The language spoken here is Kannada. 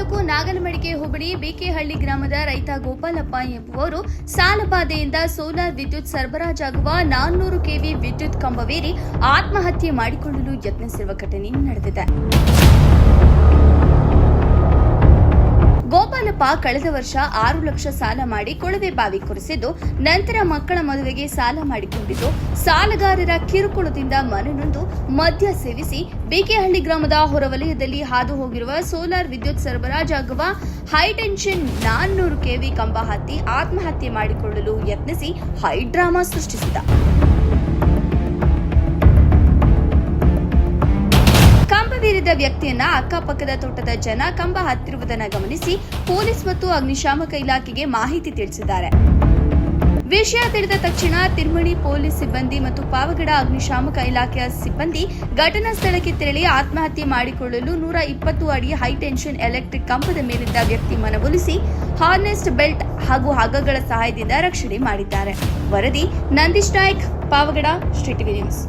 ತಾಲೂಕು ನಾಗಲಮಡಿಕೆ ಹೋಬಳಿ ಬಿಕೆಹಳ್ಳಿ ಗ್ರಾಮದ ರೈತ ಗೋಪಾಲಪ್ಪ ಎಂಬುವರು ಸಾಲಬಾಧೆಯಿಂದ ಸೋಲಾರ್ ವಿದ್ಯುತ್ ಸರಬರಾಜಾಗುವ 400 ಕೆವಿ ವಿದ್ಯುತ್ ಕಂಬವೇರಿ ಆತ್ಮಹತ್ಯೆ ಮಾಡಿಕೊಳ್ಳಲು ಯತ್ನಿಸಿರುವ ಘಟನೆ ನಡೆದಿದೆ. ಗೋಪಾಲಪ್ಪ ಕಳೆದ ವರ್ಷ 6 ಲಕ್ಷ ಸಾಲ ಮಾಡಿ ಕೊಳವೆ ಬಾವಿ ಕೊರೆಸಿದ್ದು, ನಂತರ ಮಕ್ಕಳ ಮದುವೆಗೆ ಸಾಲ ಮಾಡಿಕೊಂಡಿದ್ದು, ಸಾಲಗಾರರ ಕಿರುಕುಳದಿಂದ ಮನನೊಂದು ಮದ್ಯ ಸೇವಿಸಿ ಬಿಕೆಹಳ್ಳಿ ಗ್ರಾಮದ ಹೊರವಲಯದಲ್ಲಿ ಹಾದು ಹೋಗಿರುವ ಸೋಲಾರ್ ವಿದ್ಯುತ್ ಸರಬರಾಜಾಗುವ ಹೈಟೆನ್ಷನ್ 400 ಕೆವಿ ಕಂಬ ಹತ್ತಿ ಆತ್ಮಹತ್ಯೆ ಮಾಡಿಕೊಳ್ಳಲು ಯತ್ನಿಸಿ ಹೈ ಡ್ರಾಮಾ ಸೃಷ್ಟಿಸಿದ. ಕಂಬವೀರಿದ ವ್ಯಕ್ತಿಯನ್ನ ಅಕ್ಕಪಕ್ಕದ ತೋಟದ ಜನ ಕಂಬ ಹತ್ತಿರುವುದನ್ನು ಗಮನಿಸಿ ಪೊಲೀಸ್ ಮತ್ತು ಅಗ್ನಿಶಾಮಕ ಇಲಾಖೆಗೆ ಮಾಹಿತಿ ತಿಳಿಸಿದ್ದಾರೆ. ವಿಷಯ ತಿಳಿದ ತಕ್ಷಣ ತಿರುಮಣಿ ಪೊಲೀಸ್ ಸಿಬ್ಬಂದಿ ಮತ್ತು ಪಾವಗಡ ಅಗ್ನಿಶಾಮಕ ಇಲಾಖೆಯ ಸಿಬ್ಬಂದಿ ಘಟನಾ ಸ್ಥಳಕ್ಕೆ ತೆರಳಿ ಆತ್ಮಹತ್ಯೆ ಮಾಡಿಕೊಳ್ಳಲು 120 ಅಡಿ ಹೈಟೆನ್ಷನ್ ಎಲೆಕ್ಟ್ರಿಕ್ ಕಂಬದ ಮೇಲಿದ್ದ ವ್ಯಕ್ತಿ ಮನವೊಲಿಸಿ ಹಾರ್ನೆಸ್ ಬೆಲ್ಟ್ ಹಾಗೂ ಹಗ್ಗಗಳ ಸಹಾಯದಿಂದ ರಕ್ಷಣೆ ಮಾಡಿದ್ದಾರೆ. ವರದಿ Nandish Naik, Pavagada, street TV news.